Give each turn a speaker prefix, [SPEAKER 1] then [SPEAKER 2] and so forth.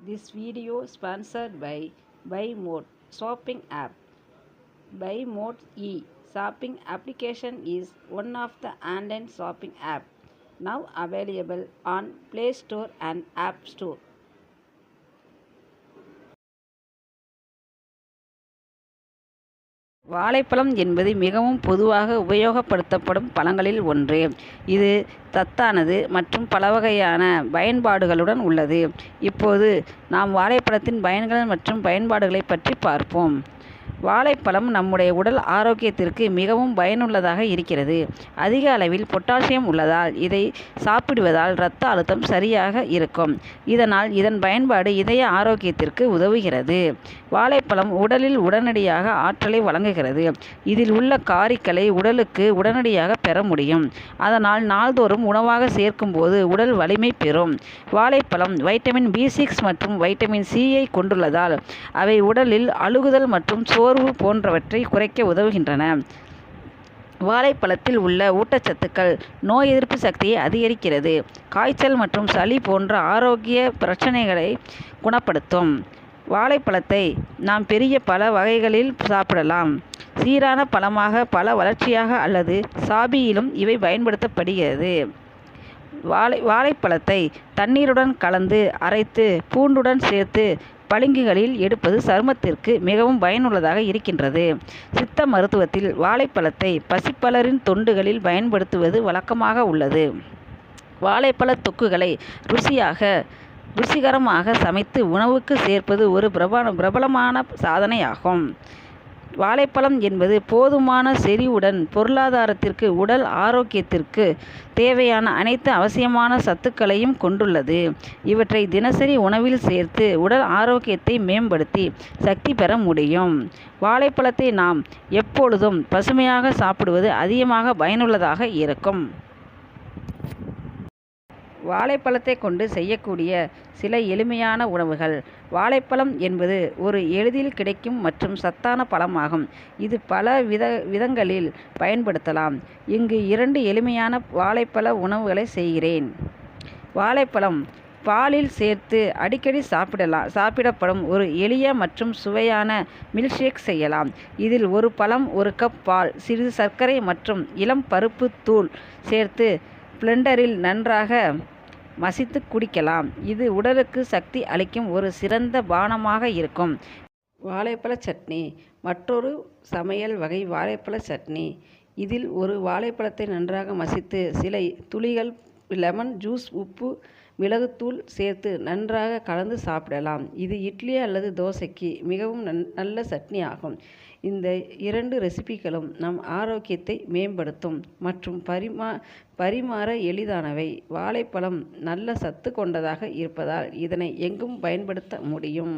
[SPEAKER 1] This video sponsored by BuyMode shopping app. BuyMode shopping application is one of the online shopping app now available on Play Store and App Store. வாழைப்பழம் என்பது மிகவும் பொதுவாக உபயோகப்படுத்தப்படும் பழங்களில் ஒன்று. இது சத்தானது மற்றும் பலவகையான பயன்பாடுகளுடன் உள்ளது. இப்போது நாம் வாழைப்பழத்தின் பயன்கள் மற்றும் பயன்பாடுகளை பற்றி பார்ப்போம். வாழைப்பழம் நம்முடைய உடல் ஆரோக்கியத்திற்கு மிகவும் பயனுள்ளதாக இருக்கிறது. அதிக அளவில் பொட்டாசியம் உள்ளதால் இதை சாப்பிடுவதால் இரத்த அழுத்தம் சரியாக இருக்கும். இதனால் இதன் பயன்பாடு இதய ஆரோக்கியத்திற்கு உதவுகிறது. வாழைப்பழம் உடலில் உடனடியாக ஆற்றலை வழங்குகிறது. இதில் உள்ள காரிகளை உடலுக்கு உடனடியாக பெற முடியும். அதனால் நாள்தோறும் உணவாக சேர்க்கும்போது உடல் வலிமை பெறும். வாழைப்பழம் வைட்டமின் B6 மற்றும் வைட்டமின் C-ஐ கொண்டுள்ளதால் அவை உடலில் அழுகுதல் மற்றும் சோர்வு போன்றவற்றை குறைக்க உதவுகின்றன. வாழைப்பழத்தில் உள்ள ஊட்டச்சத்துக்கள் நோய் எதிர்ப்பு சக்தியை அதிகரிக்கிறது. காய்ச்சல் மற்றும் சளி போன்ற ஆரோக்கிய பிரச்சனைகளை குணப்படுத்தும். வாழைப்பழத்தை நாம் பெரிய பல வகைகளில் சாப்பிடலாம். சீரான பழமாக, பல வளர்ச்சியாக அல்லது சாபியிலும் இவை பயன்படுத்தப்படுகிறது. வாழைப்பழத்தை தண்ணீருடன் கலந்து அரைத்து பூண்டுடன் சேர்த்து பளிங்குகளில் எடுப்பது சருமத்திற்கு மிகவும் பயனுள்ளதாக இருக்கின்றது. சித்த மருத்துவத்தில் வாழைப்பழத்தை பசிப்பலரின் தொண்டுகளில் பயன்படுத்துவது வழக்கமாக உள்ளது. வாழைப்பழ தொக்குகளை ருசிகரமாக சமைத்து உணவுக்கு சேர்ப்பது ஒரு பிரபலமான சாதனையாகும். வாழைப்பழம் என்பது போதுமான செறிவுடன் பொருளாதாரத்திற்கு, உடல் ஆரோக்கியத்திற்கு தேவையான அனைத்து அவசியமான சத்துக்களையும் கொண்டுள்ளது. இவற்றை தினசரி உணவில் சேர்த்து உடல் ஆரோக்கியத்தை மேம்படுத்தி சக்தி பெற முடியும். வாழைப்பழத்தை நாம் எப்பொழுதும் பசுமையாக சாப்பிடுவது அதிகமாக பயனுள்ளதாக இருக்கும். வாழைப்பழத்தை கொண்டு செய்யக்கூடிய சில எளிமையான உணவுகள். வாழைப்பழம் என்பது ஒரு எளிதில் கிடைக்கும் மற்றும் சத்தான பழமாகும். இது பல விதங்களில் பயன்படுத்தலாம். இங்கு 2 எளிமையான வாழைப்பழ உணவுகளை செய்கிறேன். வாழைப்பழம் பாலில் சேர்த்து அடிக்கடி சாப்பிடப்படும் ஒரு எளிய மற்றும் சுவையான மில்க்ஷேக் செய்யலாம். இதில் 1 பழம், 1 கப் பால், சிறிது சர்க்கரை மற்றும் இளம் பருப்பு தூள் சேர்த்து பிளெண்டரில் நன்றாக மசித்து குடிக்கலாம். இது உடலுக்கு சக்தி அளிக்கும் ஒரு சிறந்த பானமாக இருக்கும். வாழைப்பழ சட்னி மற்றொரு சமையல் வகை வாழைப்பழ சட்னி. இதில் ஒரு வாழைப்பழத்தை நன்றாக மசித்து சில துளிகள் லெமன் ஜூஸ், உப்பு, மிளகுத்தூள் சேர்த்து நன்றாக கலந்து சாப்பிடலாம். இது இட்லி அல்லது தோசைக்கு மிகவும் நல்ல சட்னி ஆகும். இந்த 2 ரெசிபிகளும் நம் ஆரோக்கியத்தை மேம்படுத்தும் மற்றும் பரிமாற எளிதானவை. வாழைப்பழம் நல்ல சத்து கொண்டதாக இருப்பதால் இதனை எங்கும் பயன்படுத்த முடியும்.